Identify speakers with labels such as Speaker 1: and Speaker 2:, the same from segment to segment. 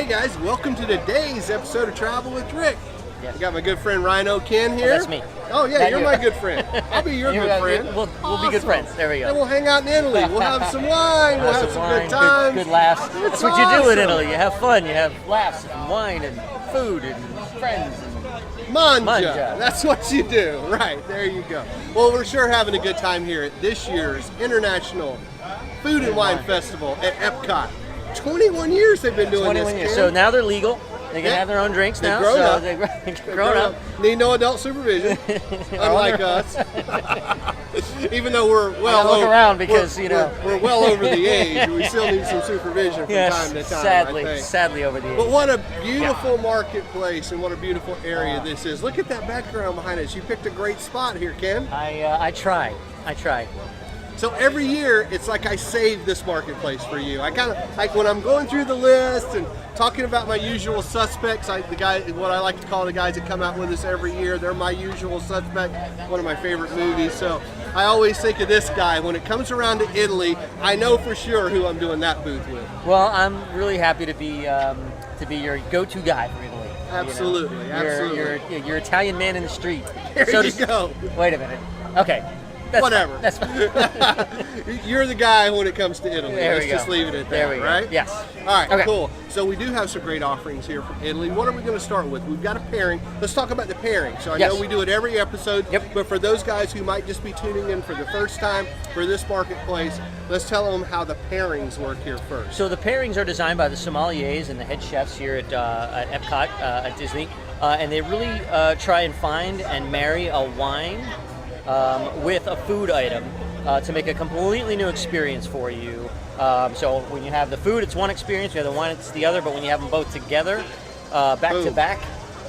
Speaker 1: guys, welcome to today's episode of Travel with Rick.
Speaker 2: Yes.
Speaker 1: I got my good friend Rhino Ken here.
Speaker 2: Oh, that's me.
Speaker 1: Oh yeah,
Speaker 2: That
Speaker 1: you're
Speaker 2: you.
Speaker 1: my good friend. I'll be your good friend.
Speaker 2: We'll be good friends. There we go.
Speaker 1: And we'll hang out in Italy. We'll have some wine. We'll have some good times.
Speaker 2: Good laughs.
Speaker 1: It's
Speaker 2: That's what you do in
Speaker 1: awesome.
Speaker 2: Italy. You have fun. You have laughs and wine and food and friends.
Speaker 1: Mangia. That's what you do. Right, there you go. Well, we're sure having a good time here at this year's International Food and Wine Festival at Epcot. 21 years they've been doing
Speaker 2: 21
Speaker 1: this.
Speaker 2: years.
Speaker 1: Ken.
Speaker 2: So now they're legal. They can
Speaker 1: Yeah.
Speaker 2: have their own drinks
Speaker 1: They've
Speaker 2: now.
Speaker 1: grown
Speaker 2: so
Speaker 1: up.
Speaker 2: They've grown up.
Speaker 1: Need no adult supervision, unlike us. Even though we're well
Speaker 2: look
Speaker 1: over,
Speaker 2: around because,
Speaker 1: we're well over the age, we still need some supervision from
Speaker 2: Yes,
Speaker 1: time to time. I think.
Speaker 2: sadly over the age.
Speaker 1: But what a beautiful marketplace and what a beautiful area this is. Look at that background behind us. You picked a great spot here, Ken.
Speaker 2: I try.
Speaker 1: So every year, it's like I save this marketplace for you. I kind of like when I'm going through the list and talking about my usual suspects. What I like to call the guys that come out with us every year. They're my usual suspect. One of my favorite movies. So I always think of this guy. When it comes around to Italy, I know for sure who I'm doing that booth with.
Speaker 2: Well, I'm really happy to be your go-to guy for Italy.
Speaker 1: Absolutely, absolutely.
Speaker 2: You're Italian man in the street.
Speaker 1: There you go.
Speaker 2: Wait a minute. Okay. That's
Speaker 1: Whatever.
Speaker 2: Fine. That's fine.
Speaker 1: You're the guy when it comes to Italy.
Speaker 2: There
Speaker 1: Let's
Speaker 2: we
Speaker 1: just
Speaker 2: go.
Speaker 1: leave it at that,
Speaker 2: There we go.
Speaker 1: right?
Speaker 2: Yes.
Speaker 1: All right,
Speaker 2: Okay.
Speaker 1: cool. So we do have some great offerings here from Italy. What are we going to start with? We've got a pairing. Let's talk about the pairing. So I
Speaker 2: Yes.
Speaker 1: know we do it every episode,
Speaker 2: Yep.
Speaker 1: but for those guys who might just be tuning in for the first time for this marketplace, let's tell them how the pairings work here first.
Speaker 2: So the pairings are designed by the sommeliers and the head chefs here at Epcot at Disney, and they really try and find and marry a wine with a food item to make a completely new experience for you. So when you have the food, it's one experience. You have the wine, it's the other. But when you have them both together, back to back,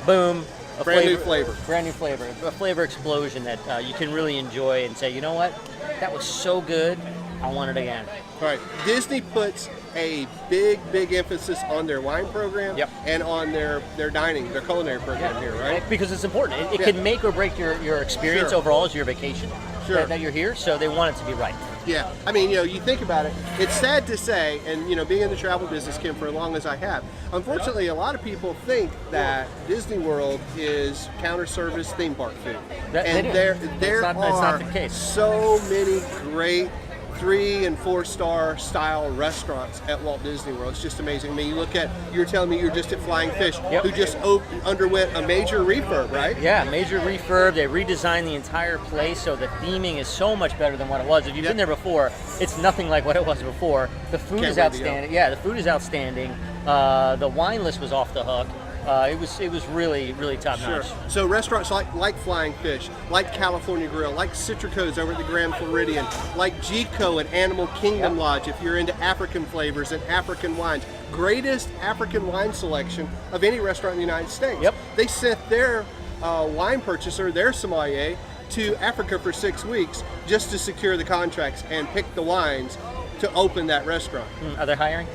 Speaker 2: boom.
Speaker 1: Brand new flavor.
Speaker 2: Brand new flavor. A flavor explosion that you can really enjoy and say, you know what? That was so good. I want it again.
Speaker 1: All right. Disney puts a big emphasis on their wine program and on their dining, their culinary program here, right?
Speaker 2: Because it's important. It can make or break your experience overall as your vacation that you're here. So they want it to be right.
Speaker 1: Yeah, I mean, you think about it, it's sad to say, and being in the travel business, Kim, for as long as I have, unfortunately, a lot of people think that Disney World is counter service theme park food. There are
Speaker 2: the case.
Speaker 1: so many great 3- and 4-star style restaurants at Walt Disney World. It's just amazing. I mean, you were telling me you were just at Flying Fish, who just underwent a major refurb, right?
Speaker 2: Yeah, major refurb. They redesigned the entire place, so the theming is so much better than what it was. If you've been there before, it's nothing like what it was before. The food is outstanding. Yeah, the food is outstanding. The wine list was off the hook. It was really top notch.
Speaker 1: So restaurants like Flying Fish, like California Grill, like Citrico's over at the Grand Floridian, like Gico at Animal Kingdom Lodge if you're into African flavors and African wines. Greatest African wine selection of any restaurant in the United States. They sent their wine purchaser, their sommelier, to Africa for 6 weeks just to secure the contracts and pick the wines to open that restaurant.
Speaker 2: Are they hiring?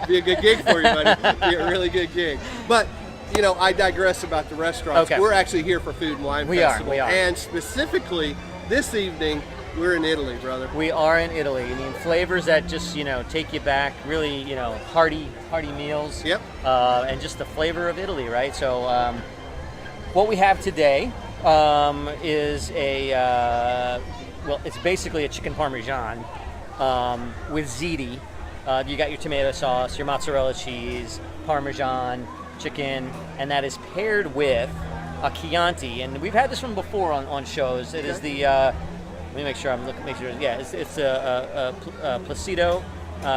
Speaker 1: Be a good gig for you, buddy. Be a really good gig. But, I digress about the restaurants.
Speaker 2: Okay.
Speaker 1: We're actually here for Food and Wine Festival.
Speaker 2: We are.
Speaker 1: And specifically, this evening, we're in Italy, brother.
Speaker 2: We are in Italy. I mean, flavors that just, take you back, really, hearty meals.
Speaker 1: Yep.
Speaker 2: And just the flavor of Italy, right? So, what we have today is it's basically a chicken parmesan. With ziti. You got your tomato sauce, your mozzarella cheese, parmesan, chicken, and that is paired with a Chianti. And we've had this one before on shows. It is the, let me make sure it's a Placido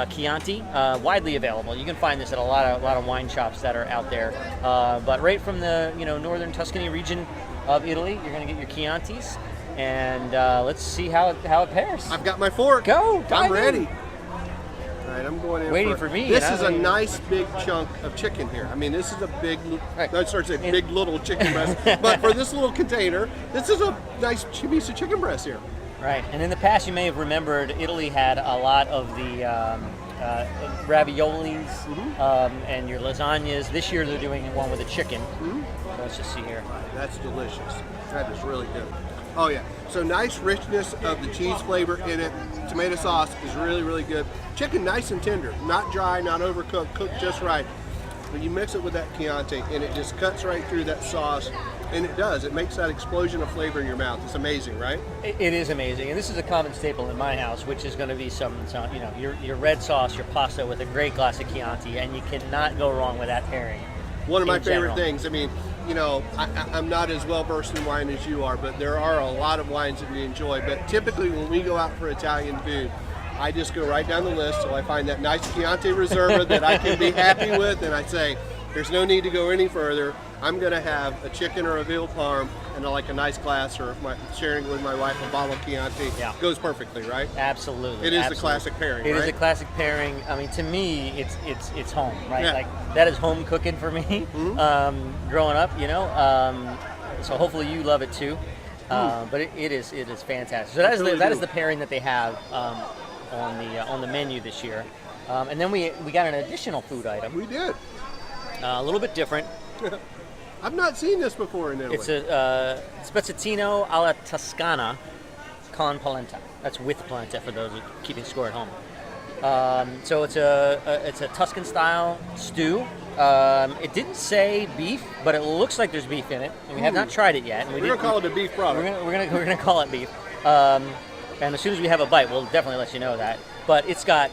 Speaker 2: Chianti, widely available. You can find this at a lot of wine shops that are out there. But right from the northern Tuscany region of Italy, you're going to get your Chiantis. And let's see how it pairs.
Speaker 1: I've got my fork.
Speaker 2: Go.
Speaker 1: I'm ready. All right, I'm going in.
Speaker 2: Waiting for me.
Speaker 1: This is a nice big chunk of chicken here. I mean, this is a big. I started to say big little chicken breast, but for this little container, this is a nice piece of chicken breast here.
Speaker 2: Right, and in the past, you may have remembered Italy had a lot of the raviolis and your lasagnas. This year, they're doing one with a chicken. So let's just see here.
Speaker 1: That's delicious. That is really good. Oh yeah. So nice richness of the cheese flavor in it. Tomato sauce is really, really good. Chicken nice and tender, not dry, not overcooked, cooked just right. But you mix it with that Chianti and it just cuts right through that sauce. And it does. It makes that explosion of flavor in your mouth. It's amazing, right?
Speaker 2: It is amazing, and this is a common staple in my house, which is going to be some you know, your red sauce, your pasta with a great glass of Chianti, and you cannot go wrong with that pairing.
Speaker 1: One of my favorite
Speaker 2: general.
Speaker 1: things. I mean, you know, I'm not as well versed in wine as you are, but there are a lot of wines that we enjoy. But typically, when we go out for Italian food, I just go right down the list till I find that nice Chianti Reserva that I can be happy with, and I say, there's no need to go any further. I'm going to have a chicken or a veal parm and like a nice glass, or sharing with my wife a bottle of Chianti.
Speaker 2: Yeah.
Speaker 1: Goes perfectly, right?
Speaker 2: Absolutely.
Speaker 1: It is
Speaker 2: absolutely.
Speaker 1: the classic pairing,
Speaker 2: It
Speaker 1: right?
Speaker 2: is a classic pairing. I mean, to me, it's home, right?
Speaker 1: Yeah.
Speaker 2: Like that is home cooking for me. Growing up, you know. So hopefully you love it too. But it is fantastic. So that is the pairing that they have on the menu this year. And then we got an additional food item.
Speaker 1: We did.
Speaker 2: A little bit different.
Speaker 1: I've not seen this before in Italy.
Speaker 2: It's a spezzettino alla Toscana con polenta. That's with polenta for those keeping score at home. So it's a Tuscan style stew. It didn't say beef, but it looks like there's beef in it, and we have not tried it yet. And
Speaker 1: We're gonna call it a beef product.
Speaker 2: We're gonna call it beef. And as soon as we have a bite, we'll definitely let you know that. But it's got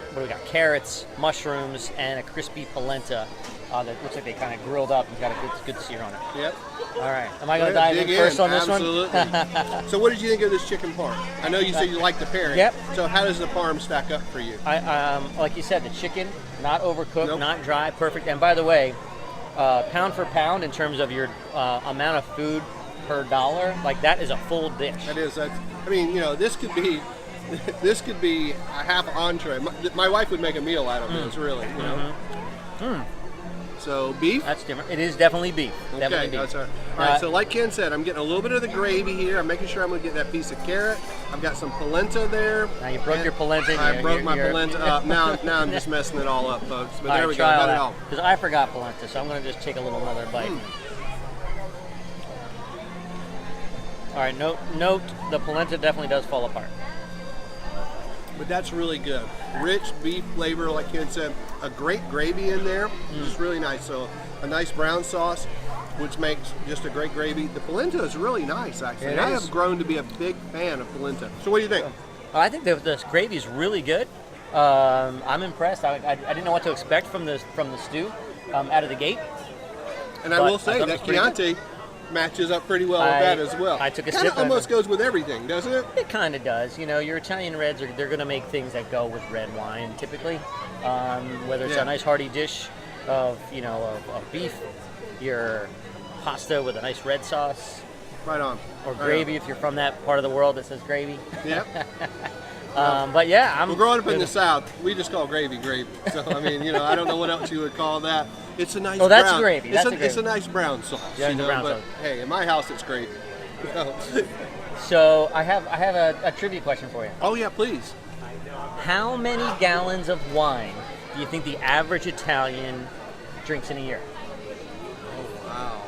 Speaker 2: what do we got? Carrots, mushrooms, and a crispy polenta that looks like they kind of grilled up and got a good sear on it.
Speaker 1: Yep.
Speaker 2: All right. Am I going to dive in first on this
Speaker 1: Absolutely.
Speaker 2: one?
Speaker 1: So what did you think of this chicken parm? I know you said you like the pairing.
Speaker 2: Yep.
Speaker 1: So how does the parm stack up for you?
Speaker 2: I like you said, the chicken, not overcooked,
Speaker 1: Nope.
Speaker 2: not dry, perfect. And by the way, pound for pound in terms of your amount of food per dollar, like that is a full dish.
Speaker 1: That is. I mean, you know, this could be a half entree. My wife would make a meal out of this, really. You know. So beef.
Speaker 2: That's different. It is definitely beef.
Speaker 1: Okay,
Speaker 2: Definitely beef.
Speaker 1: that's all right. All right, so like Ken said, I'm getting a little bit of the gravy here. I'm making sure I'm going to get that piece of carrot. I've got some polenta there.
Speaker 2: Now you broke your polenta.
Speaker 1: I broke my polenta up. Now I'm just messing it all up, folks. But there we go. Got it all.
Speaker 2: Because I forgot polenta, so I'm going to just take another bite. All right, note, the polenta definitely does fall apart.
Speaker 1: But that's really good. Rich beef flavor, like Ken said. A great gravy in there, which is really nice. So a nice brown sauce, which makes just a great gravy. The polenta is really nice, actually.
Speaker 2: It
Speaker 1: I
Speaker 2: is.
Speaker 1: have grown to be a big fan of polenta. So what do you think?
Speaker 2: I think the gravy is really good. I'm impressed. I didn't know what to expect from the stew out of the gate.
Speaker 1: And I
Speaker 2: But
Speaker 1: will say
Speaker 2: I thought it
Speaker 1: that
Speaker 2: was pretty
Speaker 1: Chianti matches up pretty well with that as well.
Speaker 2: I took a
Speaker 1: Kind
Speaker 2: sip
Speaker 1: of
Speaker 2: of it.
Speaker 1: almost goes with everything, doesn't it?
Speaker 2: It kind of does. You know, your Italian reds they're going to make things that go with red wine typically. Whether it's
Speaker 1: Yeah.
Speaker 2: a nice hearty dish of beef, your pasta with a nice red sauce,
Speaker 1: Right on.
Speaker 2: or
Speaker 1: Right
Speaker 2: gravy if you're from that part of the world that says gravy.
Speaker 1: on. Yep.
Speaker 2: But yeah, I'm
Speaker 1: Well, growing up in the South, we just call gravy gravy. So I mean, you know, I don't know what else you would call that. It's a nice.
Speaker 2: Oh, that's
Speaker 1: brown.
Speaker 2: gravy. That's a
Speaker 1: It's a
Speaker 2: gravy.
Speaker 1: nice brown sauce.
Speaker 2: Yeah,
Speaker 1: you
Speaker 2: the
Speaker 1: know,
Speaker 2: brown
Speaker 1: but
Speaker 2: sauce.
Speaker 1: hey, in my house, it's gravy.
Speaker 2: So I have a trivia question for you.
Speaker 1: Oh yeah, please.
Speaker 2: How many gallons of wine do you think the average Italian drinks in a year?
Speaker 1: Wow.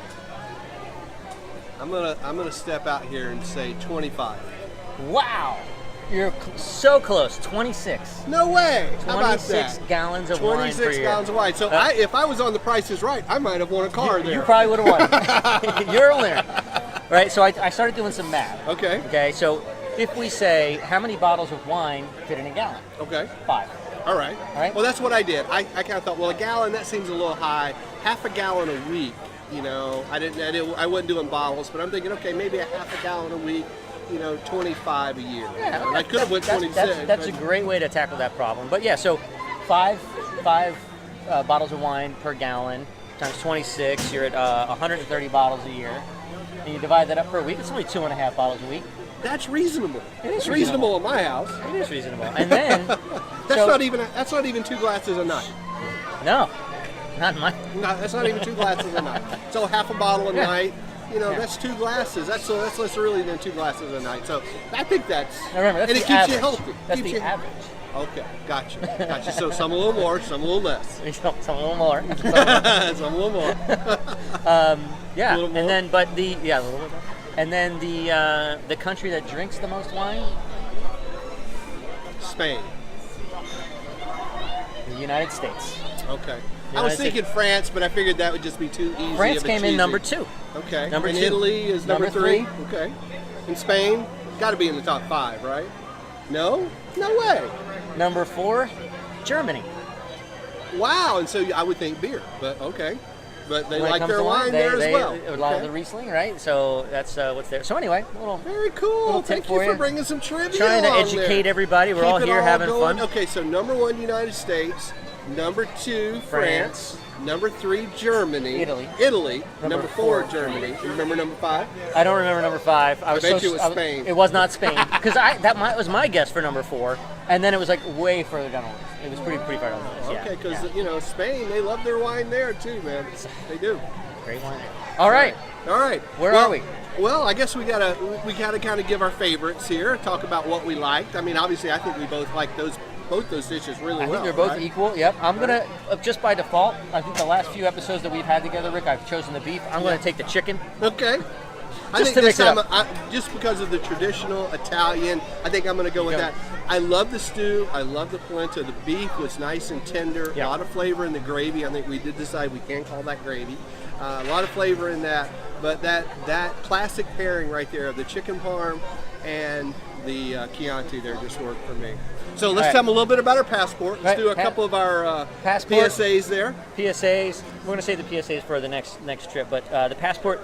Speaker 1: I'm gonna step out here and say 25.
Speaker 2: Wow, you're so close. 26.
Speaker 1: No way. How about
Speaker 2: 26
Speaker 1: that?
Speaker 2: gallons of wine per
Speaker 1: 26
Speaker 2: year.
Speaker 1: gallons of wine. So if I was on The Price is Right, I might have won a car there.
Speaker 2: You probably would have won. You're a winner. Right, so I started doing some math.
Speaker 1: Okay.
Speaker 2: Okay, so if we say how many bottles of wine fit in a gallon?
Speaker 1: Okay.
Speaker 2: 5.
Speaker 1: All right.
Speaker 2: All right.
Speaker 1: Well, that's what I did. I kind of thought, well, a gallon, that seems a little high. Half a gallon a week, you know. I wasn't doing bottles, but I'm thinking, okay, maybe a half a gallon a week, you know, 25 a year.
Speaker 2: Yeah,
Speaker 1: And I could have went 26.
Speaker 2: That's a great way to tackle that problem. But yeah, so five bottles of wine per gallon times 26, you're at 130 bottles a year. And you divide that up per week, it's only 2.5 bottles a week.
Speaker 1: That's reasonable.
Speaker 2: It is
Speaker 1: It's reasonable in my house.
Speaker 2: It is reasonable. And then
Speaker 1: That's not even 2 glasses a night.
Speaker 2: No, not mine.
Speaker 1: No, that's not even 2 glasses a night. So half a bottle a
Speaker 2: Yeah.
Speaker 1: night. You know,
Speaker 2: Yeah.
Speaker 1: that's 2 glasses. That's less really than 2 glasses a night. So I think that's.
Speaker 2: Now remember, that's
Speaker 1: and it
Speaker 2: the
Speaker 1: keeps
Speaker 2: average.
Speaker 1: you healthy.
Speaker 2: That's
Speaker 1: Keeps
Speaker 2: the
Speaker 1: you-
Speaker 2: average.
Speaker 1: Okay, gotcha. So some a little more, some a little less.
Speaker 2: Some a little more.
Speaker 1: Some a little more.
Speaker 2: Yeah,
Speaker 1: A little more?
Speaker 2: and then a little bit. And then the country that drinks the most wine,
Speaker 1: Spain.
Speaker 2: the United States.
Speaker 1: Okay. I
Speaker 2: United
Speaker 1: was thinking
Speaker 2: States.
Speaker 1: France, but I figured that would just be too easy.
Speaker 2: France
Speaker 1: of a
Speaker 2: came in
Speaker 1: cheesy.
Speaker 2: number 2.
Speaker 1: Okay.
Speaker 2: Number
Speaker 1: and
Speaker 2: 2.
Speaker 1: Italy is number
Speaker 2: Number
Speaker 1: 3.
Speaker 2: 3.
Speaker 1: Okay. And Spain, got to be in the top 5, right? No? No way.
Speaker 2: Number 4, Germany.
Speaker 1: Wow. And so I would think beer, but okay. But they
Speaker 2: When it
Speaker 1: like
Speaker 2: comes
Speaker 1: their
Speaker 2: to
Speaker 1: wine
Speaker 2: they,
Speaker 1: there
Speaker 2: they,
Speaker 1: as well.
Speaker 2: A lot of
Speaker 1: Okay.
Speaker 2: the Riesling, right? So that's what's there. So anyway, a little
Speaker 1: Very cool.
Speaker 2: little tip
Speaker 1: Thank you
Speaker 2: for
Speaker 1: for
Speaker 2: you.
Speaker 1: bringing some trivia.
Speaker 2: trying to
Speaker 1: along
Speaker 2: educate
Speaker 1: there.
Speaker 2: everybody. We're
Speaker 1: Keep
Speaker 2: all
Speaker 1: it
Speaker 2: here having
Speaker 1: going.
Speaker 2: fun.
Speaker 1: Okay, so number 1, United States. Number 2, France. Number 3, Germany.
Speaker 2: Italy.
Speaker 1: Number 4, Germany. You remember number 5?
Speaker 2: I don't remember number 5. I was
Speaker 1: bet
Speaker 2: so
Speaker 1: you it was Spain.
Speaker 2: It was not Spain because was my guess for number 4, and then it was like way further down the list. It was pretty far down the list. Yeah.
Speaker 1: Okay, because Spain, they love their wine there too, man. They do.
Speaker 2: Great wine. All right.
Speaker 1: All right.
Speaker 2: Where are we?
Speaker 1: Well, I guess we gotta kind of give our favorites here. Talk about what we liked. I mean, obviously, I think we both like both those dishes really
Speaker 2: I
Speaker 1: well.
Speaker 2: think they're both
Speaker 1: right?
Speaker 2: equal. Yep. I'm gonna just by default. I think the last few episodes that we've had together, Rick, I've chosen the beef. I'm gonna take the chicken.
Speaker 1: Okay. I
Speaker 2: Just
Speaker 1: think
Speaker 2: to
Speaker 1: this
Speaker 2: mix it
Speaker 1: time,
Speaker 2: up.
Speaker 1: just because of the traditional Italian, I think I'm going to go with that. I love the stew. I love the polenta. The beef was nice and tender.
Speaker 2: Yeah.
Speaker 1: A lot of flavor in the gravy. I think we did decide we can't call that gravy. A lot of flavor in that. But that classic pairing right there of the chicken parm and the Chianti there just worked for me. So let's
Speaker 2: right.
Speaker 1: tell them a little bit about our passport. Let's
Speaker 2: Right.
Speaker 1: do a couple of our
Speaker 2: Passport.
Speaker 1: PSAs there.
Speaker 2: PSAs. We're going to save the PSAs for the next trip, but the passport,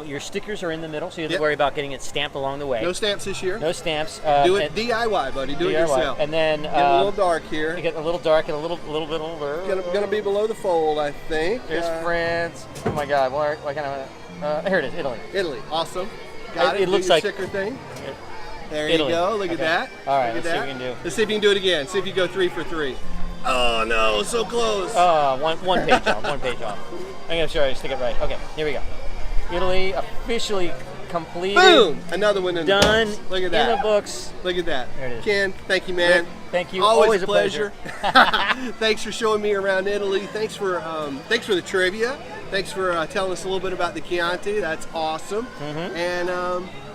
Speaker 2: your stickers are in the middle, so you don't have
Speaker 1: Yep.
Speaker 2: to worry about getting it stamped along the way.
Speaker 1: No stamps this year.
Speaker 2: No stamps.
Speaker 1: Do it
Speaker 2: and
Speaker 1: DIY, buddy. Do it
Speaker 2: DIY.
Speaker 1: yourself.
Speaker 2: And then
Speaker 1: Get a little dark here.
Speaker 2: you get a little dark and a little bit over.
Speaker 1: Gonna be below the fold, I think.
Speaker 2: There's France. Oh my God! Why kind of? Here it is. Italy.
Speaker 1: Italy, awesome. Got it.
Speaker 2: It looks
Speaker 1: Do your
Speaker 2: like-
Speaker 1: sticker thing. There
Speaker 2: Italy.
Speaker 1: you go. Look at
Speaker 2: Okay.
Speaker 1: that.
Speaker 2: All right,
Speaker 1: Look at
Speaker 2: let's see what
Speaker 1: that.
Speaker 2: we can do.
Speaker 1: Let's see if you can do it again. See if you go 3 for 3. Oh no, so close.
Speaker 2: One page off. One page off. I'm gonna sure I stick it right. Okay, here we go. Italy officially completed.
Speaker 1: Boom! Another one in
Speaker 2: Done.
Speaker 1: the books. Look at
Speaker 2: In
Speaker 1: that.
Speaker 2: the books.
Speaker 1: Look at that.
Speaker 2: There it is.
Speaker 1: Ken, thank you, man.
Speaker 2: Rick, thank you.
Speaker 1: Always,
Speaker 2: Always
Speaker 1: a
Speaker 2: a
Speaker 1: pleasure. Thanks for showing me around Italy. Thanks for the trivia. Thanks for telling us a little bit about the Chianti. That's awesome.
Speaker 2: Mm-hmm.
Speaker 1: And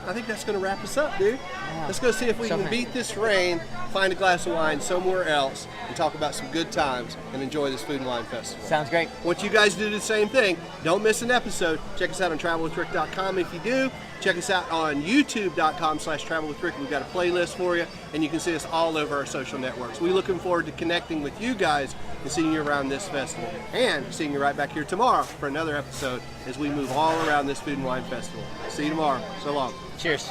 Speaker 1: I think that's going to wrap us up, dude.
Speaker 2: Yeah.
Speaker 1: Let's go see if we can beat this rain, find a glass of wine somewhere else, and talk about some good times and enjoy this Food and Wine Festival.
Speaker 2: Sounds great.
Speaker 1: Once you guys do the same thing, don't miss an episode. Check us out on travelwithrick.com if you do. Check us out on youtube.com/travelwithrick. We've got a playlist for you, and you can see us all over our social networks. We're looking forward to connecting with you guys and seeing you around this festival. And seeing you right back here tomorrow for another episode as we move all around this Food and Wine Festival. See you tomorrow. So long.
Speaker 2: Cheers.